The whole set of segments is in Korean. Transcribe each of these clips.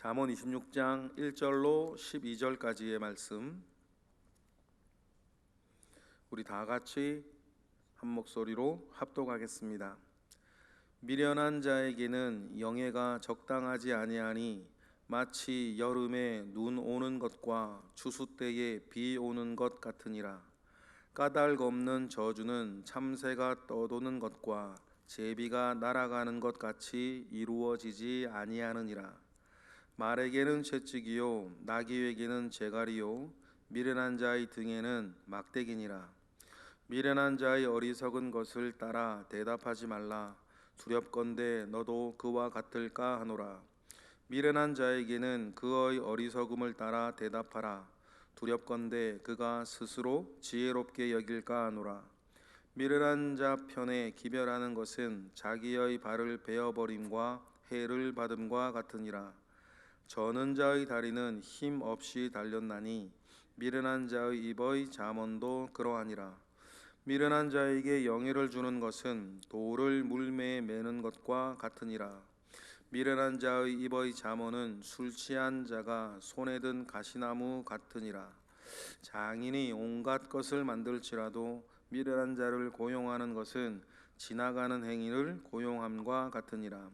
잠언 26장 1절로 12절까지의 말씀, 우리 다 같이 한 목소리로 합독하겠습니다. 미련한 자에게는 영예가 적당하지 아니하니 마치 여름에 눈 오는 것과 추수 때에 비 오는 것 같으니라. 까닭 없는 저주는 참새가 떠도는 것과 제비가 날아가는 것 같이 이루어지지 아니하느니라. 말에게는 채찍이요 나귀에게는 재갈이요 미련한 자의 등에는 막대기니라. 미련한 자의 어리석은 것을 따라 대답하지 말라. 두렵건대 너도 그와 같을까 하노라. 미련한 자에게는 그의 어리석음을 따라 대답하라. 두렵건대 그가 스스로 지혜롭게 여길까 하노라. 미련한 자 편에 기별하는 것은 자기의 발을 베어버림과 해를 받음과 같으니라. 저는 자의 다리는 힘 없이 달렸나니 미련한 자의 입의 잠언도 그러하니라. 미련한 자에게 영예를 주는 것은 돌을 물매에 매는 것과 같으니라. 미련한 자의 입의 잠언은 술 취한 자가 손에 든 가시나무 같으니라. 장인이 온갖 것을 만들지라도 미련한 자를 고용하는 것은 지나가는 행위를 고용함과 같으니라.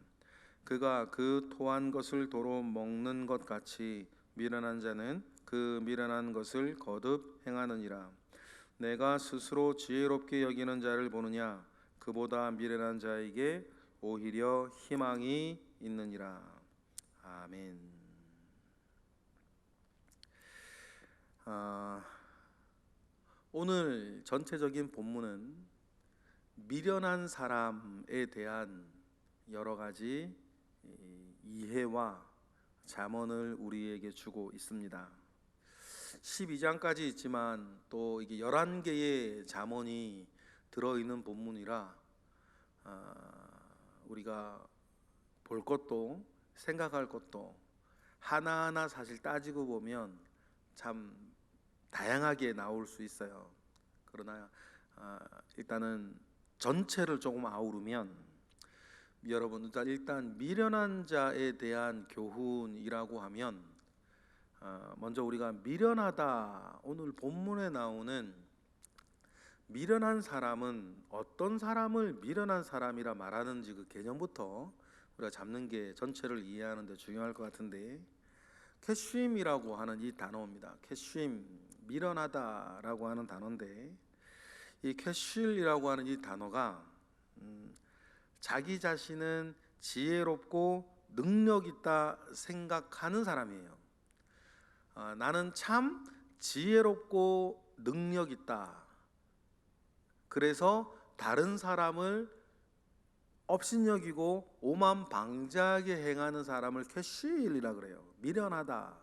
그가 그 토한 것을 도로 먹는 것 같이 미련한 자는 그 미련한 것을 거듭 행하느니라. 내가 스스로 지혜롭게 여기는 자를 보느냐? 그보다 미련한 자에게 오히려 희망이 있느니라. 아멘. 오늘 전체적인 본문은 미련한 사람에 대한 여러 가지 이해와 잠언을 우리에게 주고 있습니다. 12장까지 있지만 또 이게 11개의 잠언이 들어있는 본문이라 우리가 볼 것도 생각할 것도 하나하나 사실 따지고 보면 참 다양하게 나올 수 있어요. 그러나 일단은 전체를 조금 아우르면, 여러분 일단 미련한 자에 대한 교훈이라고 하면 먼저 우리가 미련하다, 오늘 본문에 나오는 미련한 사람은 어떤 사람을 미련한 사람이라 말하는지 그 개념부터 우리가 잡는 게 전체를 이해하는 데 중요할 것 같은데, 캐쉼이라고 하는 이 단어입니다. 캐쉼, 미련하다라고 하는 단어인데, 이 캐쉴이라고 하는 이 단어가 자기 자신은 지혜롭고 능력 있다 생각하는 사람이에요. 나는 참 지혜롭고 능력 있다. 그래서 다른 사람을 업신여기고 오만방자하게 행하는 사람을 캐쉴이라 그래요. 미련하다.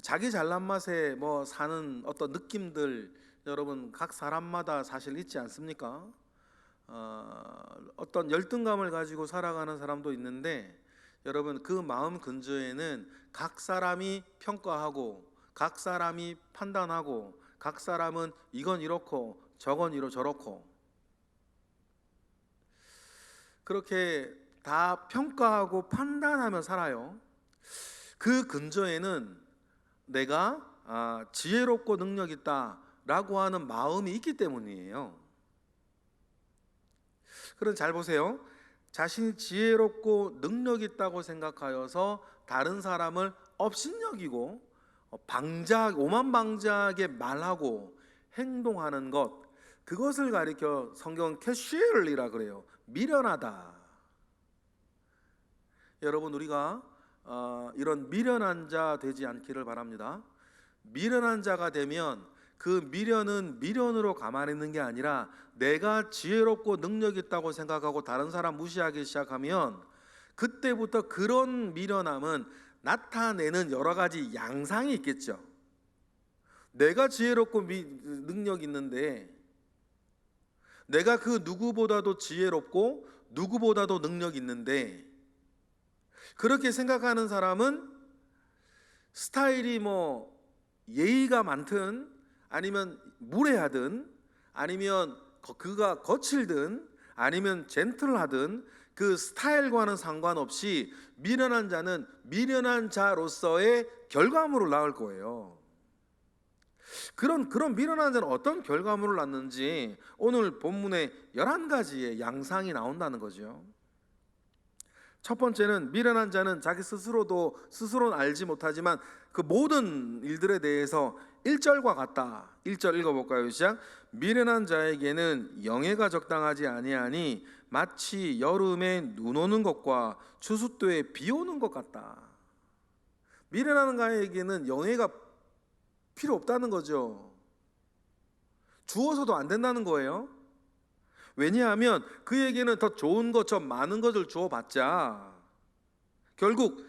자기 잘난 맛에 사는 어떤 느낌들, 여러분 각 사람마다 사실 있지 않습니까? 어떤 열등감을 가지고 살아가는 사람도 있는데, 여러분 그 마음 근저에는 각 사람이 평가하고 각 사람이 판단하고 각 사람은 이건 이렇고 저건 저렇고 그렇게 다 평가하고 판단하며 살아요. 그 근저에는 내가 지혜롭고 능력 있다라고 하는 마음이 있기 때문이에요. 그럼 잘 보세요. 자신이 지혜롭고 능력 있다고 생각하여서 다른 사람을 업신여기고 오만방자하게 말하고 행동하는 것, 그것을 가리켜 성경은 캐쉴이라 그래요. 미련하다. 여러분 우리가 이런 미련한 자 되지 않기를 바랍니다. 미련한 자가 되면 그 미련은 미련으로 가만히 있는 게 아니라 내가 지혜롭고 능력 있다고 생각하고 다른 사람 무시하기 시작하면 그때부터 그런 미련함은 나타내는 여러 가지 양상이 있겠죠. 내가 지혜롭고 능력 있는데, 내가 그 누구보다도 지혜롭고 누구보다도 능력 있는데, 그렇게 생각하는 사람은 스타일이 예의가 많든 아니면 무례하든 아니면 그가 거칠든 아니면 젠틀하든 그 스타일과는 상관없이 미련한 자는 미련한 자로서의 결과물을 낳을 거예요. 그런 미련한 자는 어떤 결과물을 낳는지 오늘 본문에 11가지의 양상이 나온다는 거죠. 첫 번째는 미련한 자는 자기 스스로는 알지 못하지만 그 모든 일들에 대해서 1절과 같다. 1절 읽어볼까요? 시작. 미련한 자에게는 영예가 적당하지 아니하니 마치 여름에 눈 오는 것과 추수 때에 비 오는 것 같다. 미련한 자에게는 영예가 필요 없다는 거죠. 주어서도 안 된다는 거예요. 왜냐하면 그에게는 더 좋은 것, 저 많은 것을 주어봤자 결국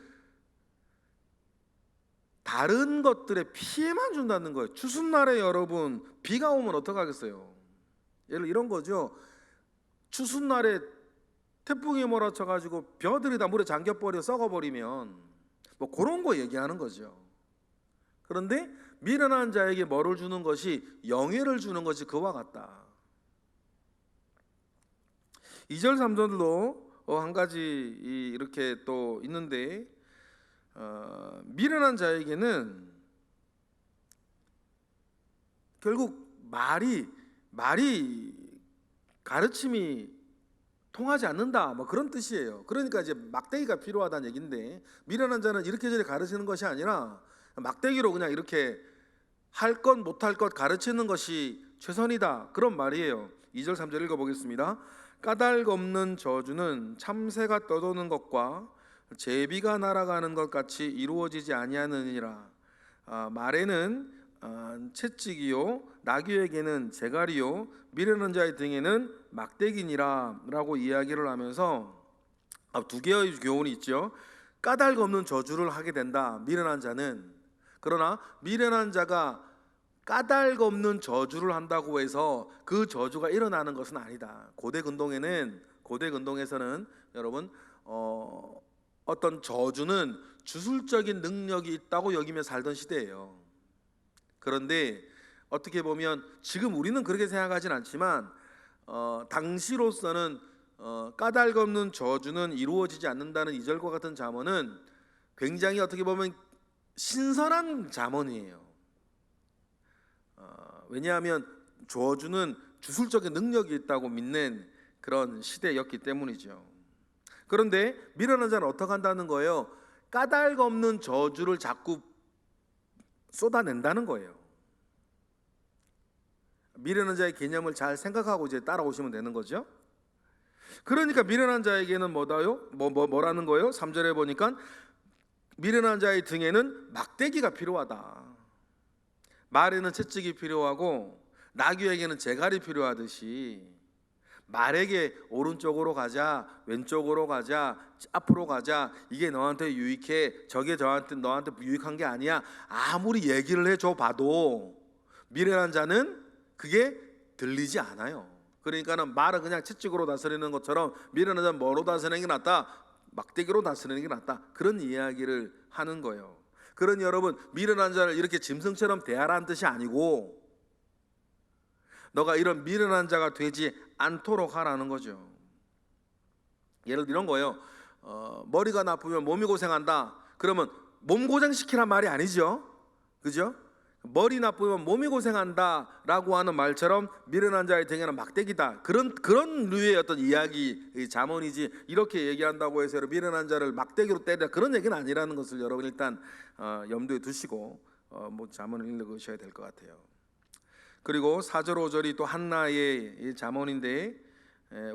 다른 것들에 피해만 준다는 거예요. 추수날에 여러분 비가 오면 어떡하겠어요? 예를 이런 거죠. 추수날에 태풍이 몰아쳐가지고 벼들이 다 물에 잠겨버려 썩어버리면 뭐 그런 거 얘기하는 거죠. 그런데 미련한 자에게 뭐를 주는 것이 영예를 주는 것이 그와 같다. 2절 3절도 한 가지 이렇게 또 있는데 미련한 자에게는 결국 말이 가르침이 통하지 않는다 뭐 그런 뜻이에요. 그러니까 이제 막대기가 필요하다는 얘기인데 미련한 자는 이렇게 저렇게 가르치는 것이 아니라 막대기로 그냥 이렇게 할 것 못할 것 가르치는 것이 최선이다 그런 말이에요. 2절 3절 읽어보겠습니다. 까닭 없는 저주는 참새가 떠도는 것과 제비가 날아가는 것 같이 이루어지지 아니하느니라. 말에는 채찍이요 나귀에게는 재갈이요 미련한 자의 등에는 막대기니라 라고 이야기를 하면서 두 개의 교훈이 있죠. 까닭 없는 저주를 하게 된다 미련한 자는. 그러나 미련한 자가 까닭 없는 저주를 한다고 해서 그 저주가 일어나는 것은 아니다. 고대 근동에서는 여러분 어떤 저주는 주술적인 능력이 있다고 여기며 살던 시대예요. 그런데 어떻게 보면 지금 우리는 그렇게 생각하진 않지만 당시로서는 까닭 없는 저주는 이루어지지 않는다는 2절과 같은 잠언은 굉장히 어떻게 보면 신선한 잠언이에요. 왜냐하면 저주는 주술적인 능력이 있다고 믿는 그런 시대였기 때문이죠. 그런데 미련한 자는 어떻게 한다는 거예요? 까닭 없는 저주를 자꾸 쏟아낸다는 거예요. 미련한 자의 개념을 잘 생각하고 이제 따라오시면 되는 거죠. 그러니까 미련한 자에게는 뭐라는 거예요? 3절에 보니까 미련한 자의 등에는 막대기가 필요하다. 말에는 채찍이 필요하고 나귀에게는 재갈이 필요하듯이 말에게 오른쪽으로 가자, 왼쪽으로 가자, 앞으로 가자, 이게 너한테 유익해, 저게 너한테 유익한 게 아니야, 아무리 얘기를 해줘 봐도 미련한 자는 그게 들리지 않아요. 그러니까는 말은 그냥 채찍으로 다스리는 것처럼 미련한 자는 뭐로 다스리는 게 낫다? 막대기로 다스리는 게 낫다. 그런 이야기를 하는 거예요. 그러니 여러분 미련한 자를 이렇게 짐승처럼 대하라는 뜻이 아니고 너가 이런 미련한 자가 되지 않도록 하라는 거죠. 예를 들어 이런 거예요. 머리가 나쁘면 몸이 고생한다. 그러면 몸 고생시키란 말이 아니죠. 그죠? 머리 나쁘면 몸이 고생한다 라고 하는 말처럼 미련한 자의 등에는 막대기다 그런 류의 어떤 이야기 잠언이지 이렇게 얘기한다고 해서 미련한 자를 막대기로 때리라 그런 얘기는 아니라는 것을 여러분 일단 염두에 두시고 잠언을 읽으셔야 될 것 같아요. 그리고 4절 5절이 또 한나의 잠언인데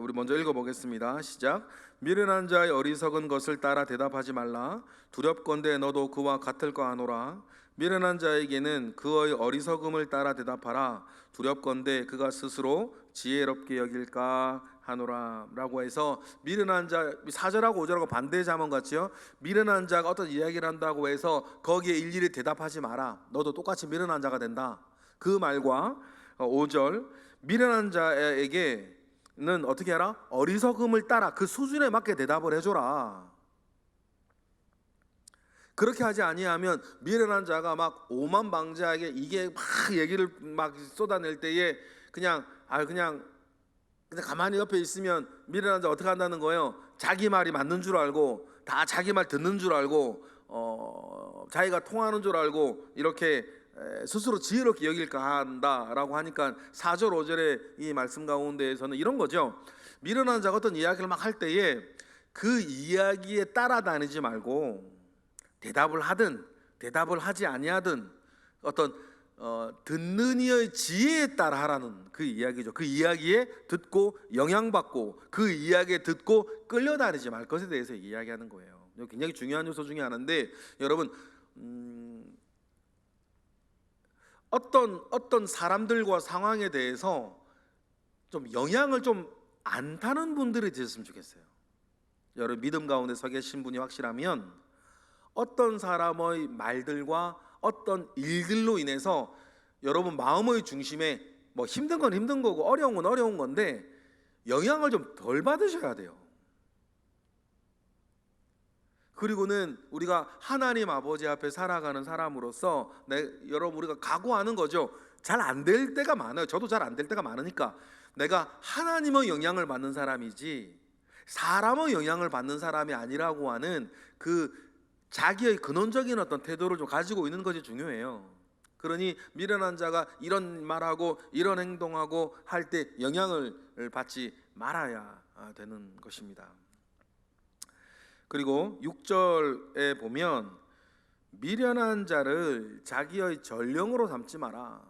우리 먼저 읽어보겠습니다. 시작. 미련한 자의 어리석은 것을 따라 대답하지 말라. 두렵건대 너도 그와 같을 거 아노라. 미련한 자에게는 그의 어리석음을 따라 대답하라. 두렵건대 그가 스스로 지혜롭게 여길까 하노라 라고 해서 미련한 자 4절하고 5절하고 반대 잠언 같지요. 미련한 자가 어떤 이야기를 한다고 해서 거기에 일일이 대답하지 마라. 너도 똑같이 미련한 자가 된다. 그 말과 5절 미련한 자에게는 어떻게 해라? 어리석음을 따라 그 수준에 맞게 대답을 해줘라. 그렇게 하지 아니하면 미련한 자가 막 오만방자하게 이게 막 얘기를 막 쏟아낼 때에 그냥 가만히 옆에 있으면 미련한 자 어떻게 한다는 거예요? 자기 말이 맞는 줄 알고 다 자기 말 듣는 줄 알고 자기가 통하는 줄 알고 이렇게 스스로 지혜롭게 여길까 한다라고 하니까 4절 5절의 이 말씀 가운데에서는 이런 거죠. 미련한 자가 어떤 이야기를 막 할 때에 그 이야기에 따라다니지 말고 대답을 하든 대답을 하지 아니하든 어떤 듣는 이의 지혜에 따라 하라는 그 이야기죠. 그 이야기에 듣고 영향받고 그 이야기에 듣고 끌려다니지 말 것에 대해서 이야기하는 거예요. 굉장히 중요한 요소 중에 하나인데, 여러분 어떤 사람들과 상황에 대해서 좀 영향을 좀 안 타는 분들이 되셨으면 좋겠어요. 여러분 믿음 가운데 서 계신 분이 확실하면 어떤 사람의 말들과 어떤 일들로 인해서 여러분 마음의 중심에 뭐 힘든 건 힘든 거고 어려운 건 어려운 건데 영향을 좀 덜 받으셔야 돼요. 그리고는 우리가 하나님 아버지 앞에 살아가는 사람으로서 여러분 우리가 각오하는 거죠. 잘 안 될 때가 많아요. 저도 잘 안 될 때가 많으니까 내가 하나님의 영향을 받는 사람이지 사람의 영향을 받는 사람이 아니라고 하는 그 자기의 근원적인 어떤 태도를 좀 가지고 있는 것이 중요해요. 그러니 미련한 자가 이런 말하고 이런 행동하고 할 때 영향을 받지 말아야 되는 것입니다. 그리고 6절에 보면 미련한 자를 자기의 전령으로 삼지 마라.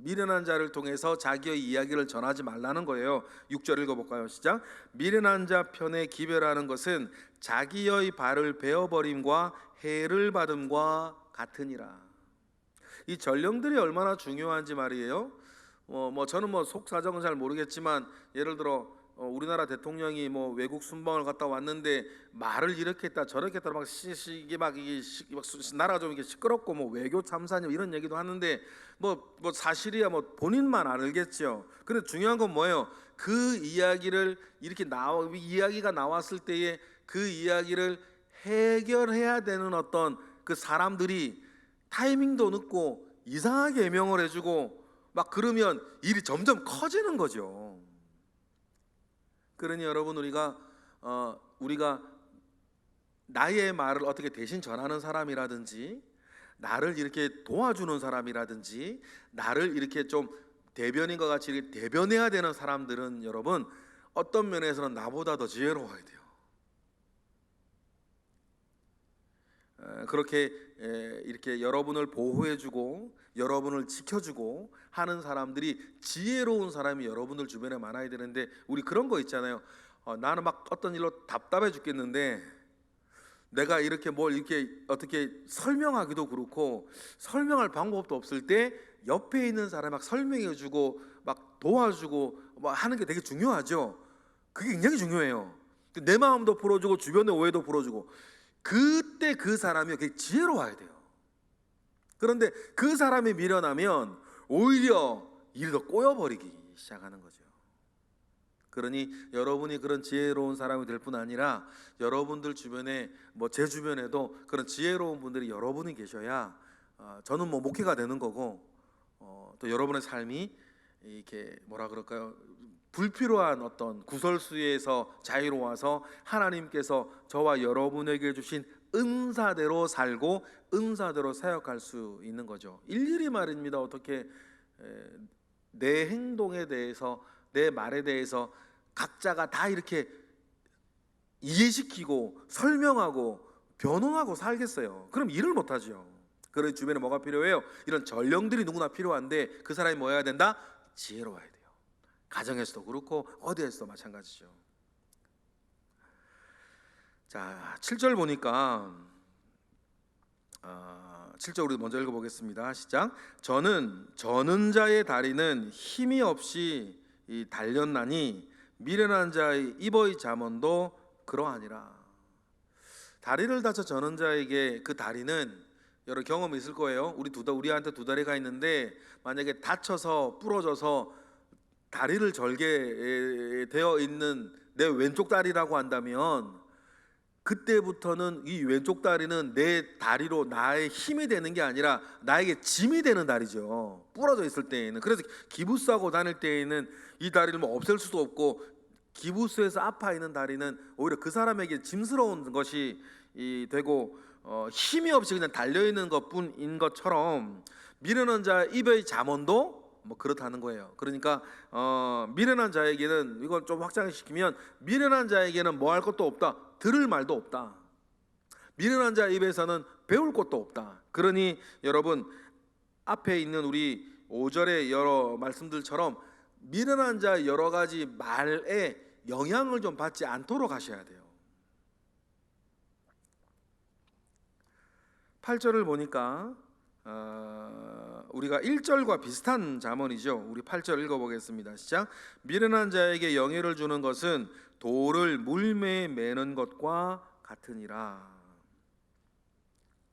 미련한 자를 통해서 자기의 이야기를 전하지 말라는 거예요. 6절 읽어볼까요? 시작. 미련한 자 편에 기별하는 것은 자기의 발을 베어버림과 해를 받음과 같으니라. 이 전령들이 얼마나 중요한지 말이에요. 저는 속사정은 잘 모르겠지만 예를 들어 우리나라 대통령이 외국 순방을 갔다 왔는데 말을 이렇게 했다 저렇게 했다 이게 나라가 좀 이렇게 시끄럽고 외교 참사냐 이런 얘기도 하는데 사실이야 본인만 알겠죠. 근데 중요한 건 뭐예요? 그 이야기를 이야기가 나왔을 때에 그 이야기를 해결해야 되는 어떤 그 사람들이 타이밍도 늦고 이상하게 해명을 해주고 그러면 일이 점점 커지는 거죠. 그러니 여러분 우리가 나의 말을 어떻게 대신 전하는 사람이라든지 나를 이렇게 도와주는 사람이라든지 나를 이렇게 좀 대변인과 같이 이렇게 대변해야 되는 사람들은 여러분 어떤 면에서는 나보다 더 지혜로워야 돼요. 그렇게 이렇게 여러분을 보호해주고 여러분을 지켜주고 하는 사람들이 지혜로운 사람이 여러분들 주변에 많아야 되는데 우리 그런 거 있잖아요. 나는 어떤 일로 답답해 죽겠는데 내가 이렇게 이렇게 어떻게 설명하기도 그렇고 설명할 방법도 없을 때 옆에 있는 사람이 설명해주고 도와주고 하는 게 되게 중요하죠. 그게 굉장히 중요해요. 내 마음도 풀어주고 주변의 오해도 풀어주고 그때 그 사람이 되게 지혜로워야 돼요. 그런데 그 사람이 미련하면 오히려 일이 더 꼬여버리기 시작하는 거죠. 그러니 여러분이 그런 지혜로운 사람이 될 뿐 아니라 여러분들 주변에 제 주변에도 그런 지혜로운 분들이 여러분이 계셔야 저는 목회가 되는 거고 또 여러분의 삶이 이렇게 불필요한 어떤 구설수에서 자유로워서 하나님께서 저와 여러분에게 주신 은사대로 살고 은사대로 사역할 수 있는 거죠. 일일이 말입니다. 어떻게 내 행동에 대해서 내 말에 대해서 각자가 다 이렇게 이해시키고 설명하고 변호하고 살겠어요? 그럼 일을 못하죠. 그런 주변에 뭐가 필요해요? 이런 전령들이 누구나 필요한데 그 사람이 뭐여야 된다? 지혜로워야 돼요. 가정에서도 그렇고 어디에서도 마찬가지죠. 자, 7절 보니까 7절 우리 먼저 읽어보겠습니다. 시작. 저는 자의 다리는 힘이 없이 달렸나니 미련한 자의 입의 잠언도 그러하니라. 다리를 다쳐 저는 자에게 그 다리는 여러 경험이 있을 거예요. 우리한테 두 다리가 있는데 만약에 다쳐서 부러져서 다리를 절개 되어 있는 내 왼쪽 다리라고 한다면 그때부터는 이 왼쪽 다리는 내 다리로 나의 힘이 되는 게 아니라 나에게 짐이 되는 다리죠. 부러져 있을 때에는. 그래서 기부 싸고 다닐 때에는 이 다리를 없앨 수도 없고 기부수에서 아파 있는 다리는 오히려 그 사람에게 짐스러운 것이 되고 힘이 없이 그냥 달려 있는 것뿐인 것처럼 미련한 자 입의 잠언도 뭐 그렇다는 거예요. 그러니까 미련한 자에게는, 이걸 좀 확장시키면, 미련한 자에게는 뭐 할 것도 없다, 들을 말도 없다. 미련한 자 입에서는 배울 것도 없다. 그러니 여러분, 앞에 있는 우리 5절의 여러 말씀들처럼 미련한 자 여러 가지 말에 영향을 좀 받지 않도록 하셔야 돼요. 8절을 보니까 우리가 1절과 비슷한 잠언이죠. 우리 8절 읽어보겠습니다. 시작. 미련한 자에게 영예를 주는 것은 돌을 물매에 매는 것과 같으니라.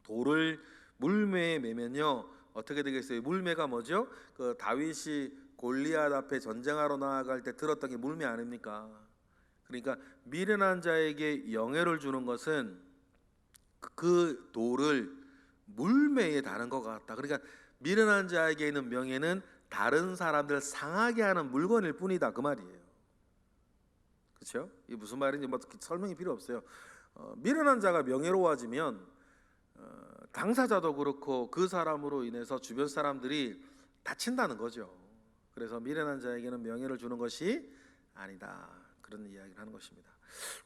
돌을 물매에 매면요, 어떻게 되겠어요? 물매가 뭐죠? 그 다윗이 골리앗 앞에 전쟁하러 나아갈 때 들었던 게 물매 아닙니까? 그러니까 미련한 자에게 영예를 주는 것은 그 돌을 물매에 다는 것 같다. 그러니까 미련한 자에게 있는 명예는 다른 사람들 상하게 하는 물건일 뿐이다, 그 말이에요. 그렇죠? 이게 무슨 말인지 뭐 설명이 필요 없어요. 미련한 자가 명예로워지면 당사자도 그렇고 그 사람으로 인해서 주변 사람들이 다친다는 거죠. 그래서 미련한 자에게는 명예를 주는 것이 아니다, 그런 이야기를 하는 것입니다.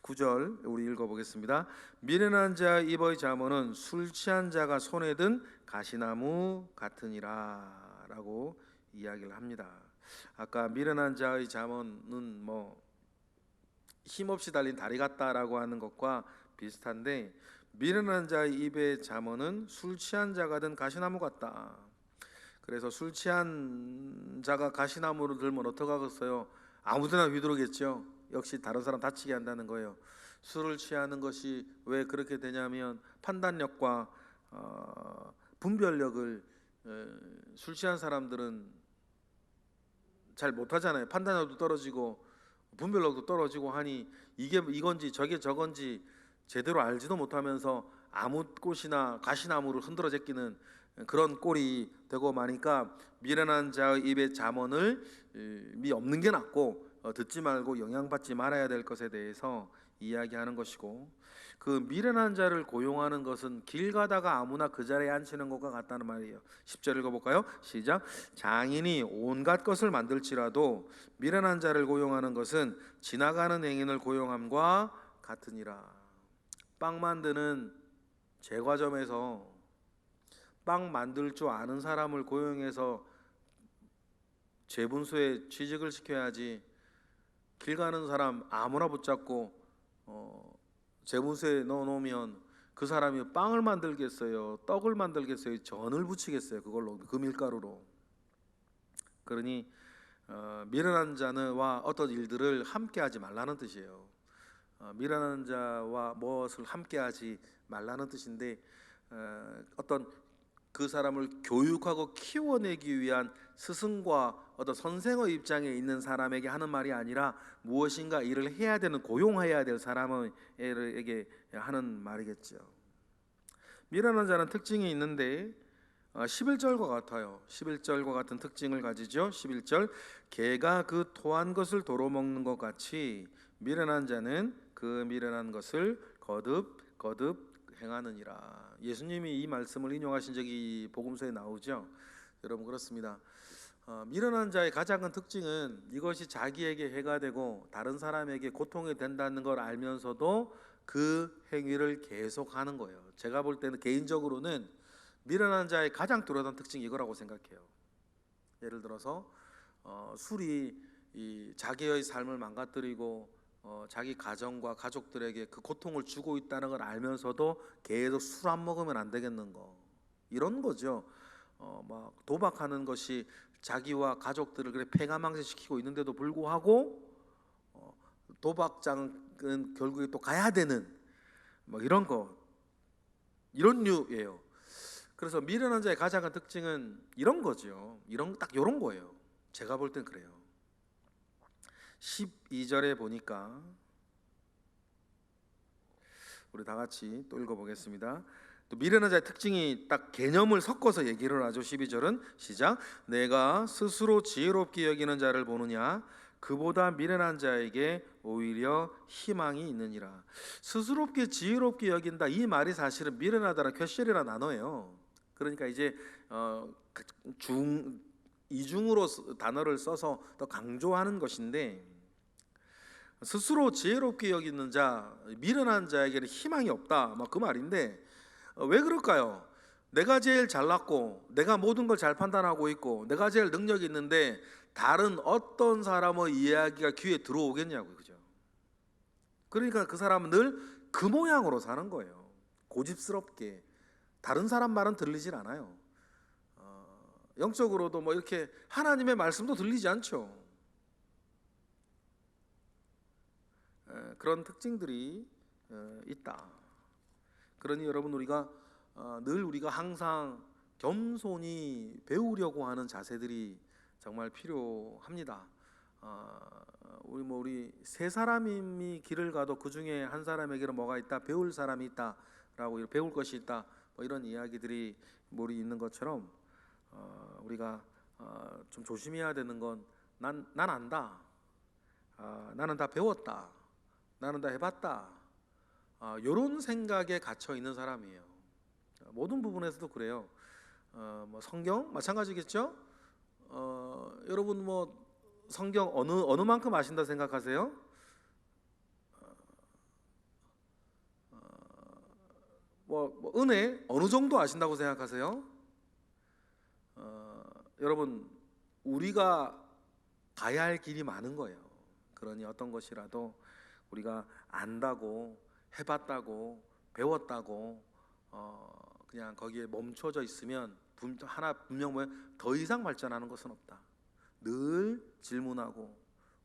9절 우리 읽어보겠습니다. 미련한 자 입의 잠언은 술 취한 자가 손에 든 가시나무 같으니라 라고 이야기를 합니다. 아까 미련한 자의 잠언은 뭐 힘없이 달린 다리 같다라고 하는 것과 비슷한데, 미련한 자의 입의 잠언은 술 취한 자가 든 가시나무 같다. 그래서 술 취한 자가 가시나무를 들면 어떡하겠어요? 아무데나 휘두르겠죠. 역시 다른 사람 다치게 한다는 거예요. 술을 취하는 것이 왜 그렇게 되냐면 판단력과 분별력을 술 취한 사람들은 잘 못하잖아요. 판단력도 떨어지고 분별력도 떨어지고 하니 이게 이건지 저게 저건지 제대로 알지도 못하면서 아무 꽃이나 가시나무를 흔들어 제끼는 그런 꼴이 되고 마니까 미련한 자의 입에 잠언을 미 없는 게 낫고 듣지 말고 영향받지 말아야 될 것에 대해서 이야기하는 것이고, 그 미련한 자를 고용하는 것은 길 가다가 아무나 그 자리에 앉히는 것과 같다는 말이에요. 10절 읽어볼까요? 시작. 장인이 온갖 것을 만들지라도 미련한 자를 고용하는 것은 지나가는 행인을 고용함과 같으니라. 빵 만드는 제과점에서 빵 만들 줄 아는 사람을 고용해서 제분소에 취직을 시켜야지, 길 가는 사람 아무나 붙잡고 제분소에 넣어놓으면 그 사람이 빵을 만들겠어요, 떡을 만들겠어요, 전을 부치겠어요, 그걸로, 그 밀가루로. 그러니 미련한 자와 어떤 일들을 함께하지 말라는 뜻이에요. 미련한 자와 무엇을 함께하지 말라는 뜻인데, 어떤 그 사람을 교육하고 키워내기 위한 스승과 어떤 선생의 입장에 있는 사람에게 하는 말이 아니라 무엇인가 일을 해야 되는, 고용해야 될 사람에게 하는 말이겠죠. 미련한 자는 특징이 있는데 11절과 같아요. 11절과 같은 특징을 가지죠. 11절, 개가 그 토한 것을 도로 먹는 것 같이 미련한 자는 그 미련한 것을 거듭 행하느니라. 예수님이 이 말씀을 인용하신 적이 복음서에 나오죠. 여러분, 그렇습니다. 미련한 자의 가장 큰 특징은 이것이 자기에게 해가 되고 다른 사람에게 고통이 된다는 걸 알면서도 그 행위를 계속하는 거예요. 제가 볼 때는 개인적으로는 미련한 자의 가장 뚜렷한 특징이 이거라고 생각해요. 예를 들어서 술이 자기의 삶을 망가뜨리고 자기 가정과 가족들에게 그 고통을 주고 있다는 걸 알면서도 계속 술 안 먹으면 안 되겠는 거, 이런 거죠. 막 도박하는 것이 자기와 가족들을 그래 폐가망신시키고 있는데도 불구하고 도박장은 결국에 또 가야 되는 뭐 이런 거, 이런 류예요. 그래서 미련한 자의 가장 큰 특징은 이런 거죠. 딱 이런 거예요. 제가 볼 땐 그래요. 12절에 보니까 우리 다 같이 또 읽어보겠습니다. 또 미련한 자의 특징이 딱 개념을 섞어서 얘기를 하죠. 12절은 시작. 내가 스스로 지혜롭게 여기는 자를 보느냐, 그보다 미련한 자에게 오히려 희망이 있느니라. 스스롭게 지혜롭게 여긴다, 이 말이 사실은 미련하다랑 퀘셜이라 나눠요. 그러니까 이제 이중으로 단어를 써서 더 강조하는 것인데, 스스로 지혜롭게 여기는 자, 미련한 자에게는 희망이 없다, 그 말인데, 왜 그럴까요? 내가 제일 잘났고 내가 모든 걸 잘 판단하고 있고 내가 제일 능력이 있는데 다른 어떤 사람의 이야기가 귀에 들어오겠냐고요, 그죠? 그러니까 그 사람은 늘 그 모양으로 사는 거예요. 고집스럽게 다른 사람 말은 들리질 않아요. 영적으로도 이렇게 하나님의 말씀도 들리지 않죠. 그런 특징들이 있다. 그러니 여러분, 우리가 늘 우리가 항상 겸손히 배우려고 하는 자세들이 정말 필요합니다. 우리 세 사람이 길을 가도 그 중에 한 사람에게는 뭐가 있다, 배울 사람이 있다라고, 배울 것이 있다, 이런 이야기들이 우리 있는 것처럼 우리가 좀 조심해야 되는 건 난 안다, 나는 다 배웠다, 나는 다 해봤다, 이런 생각에 gat혀 있는 사람이에요. 모든 부분에서도 그래요. 성경 마찬가지겠죠. 여러분 성경 어느 만큼 아신다 생각하세요? 은혜 어느 정도 아신다고 생각하세요? 여러분, 우리가 가야 할 길이 많은 거예요. 그러니 어떤 것이라도 우리가 안다고, 해봤다고, 배웠다고 그냥 거기에 멈춰져 있으면 분명 더 이상 발전하는 것은 없다. 늘 질문하고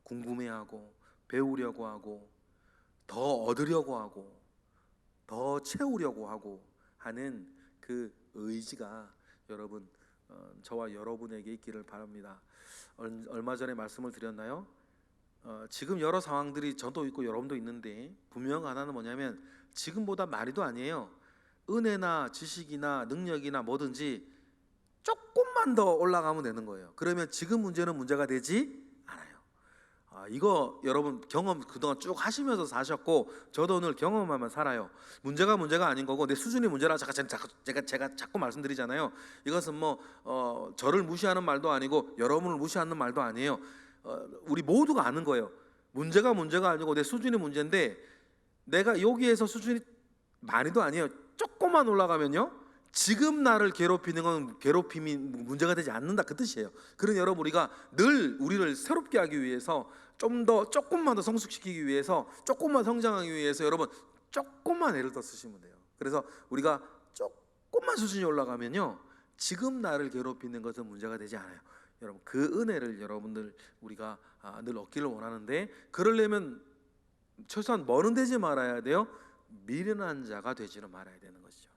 궁금해하고 배우려고 하고 더 얻으려고 하고 더 채우려고 하고 하는 그 의지가 여러분, 저와 여러분에게 있기를 바랍니다. 얼마 전에 말씀을 드렸나요? 지금 여러 상황들이 저도 있고 여러분도 있는데 분명 하나는 뭐냐면, 지금보다 말이도 아니에요. 은혜나 지식이나 능력이나 뭐든지 조금만 더 올라가면 되는 거예요. 그러면 지금 문제는 문제가 되지 않아요. 이거 여러분 경험 그동안 쭉 하시면서 사셨고, 저도 오늘 경험하면 살아요. 문제가 아닌 거고 내 수준이 문제라 제가 자꾸 말씀드리잖아요. 이것은 저를 무시하는 말도 아니고 여러분을 무시하는 말도 아니에요. 우리 모두가 아는 거예요. 문제가 아니고 내 수준이 문제인데, 내가 여기에서 수준이 많이도 아니에요. 조금만 올라가면요, 지금 나를 괴롭히는 건 괴롭힘이 문제가 되지 않는다, 그 뜻이에요. 그러니 여러분, 우리가 늘 우리를 새롭게 하기 위해서, 조금만 더 성숙시키기 위해서, 조금만 성장하기 위해서 여러분 조금만 애를 더 쓰시면 돼요. 그래서 우리가 조금만 수준이 올라가면요, 지금 나를 괴롭히는 것은 문제가 되지 않아요. 여러분, 그 은혜를 여러분들 우리가 늘 얻기를 원하는데, 그러려면 최소한 뭐는 되지 말아야 돼요? 미련한 자가 되지는 말아야 되는 것이죠.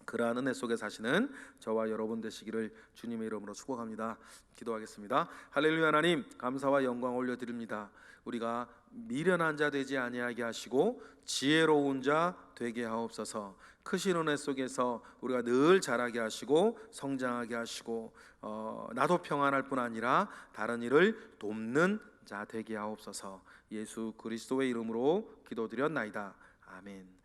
그러한 은혜 속에 사시는 저와 여러분 되시기를 주님의 이름으로 축복합니다. 기도하겠습니다. 할렐루야. 하나님, 감사와 영광 올려드립니다. 우리가 미련한 자 되지 아니하게 하시고 지혜로운 자 되게 하옵소서. 크신 은혜 속에서 우리가 늘 자라게 하시고 성장하게 하시고 나도 평안할 뿐 아니라 다른 이를 돕는 자 되게 하옵소서. 예수 그리스도의 이름으로 기도드렸나이다. 아멘.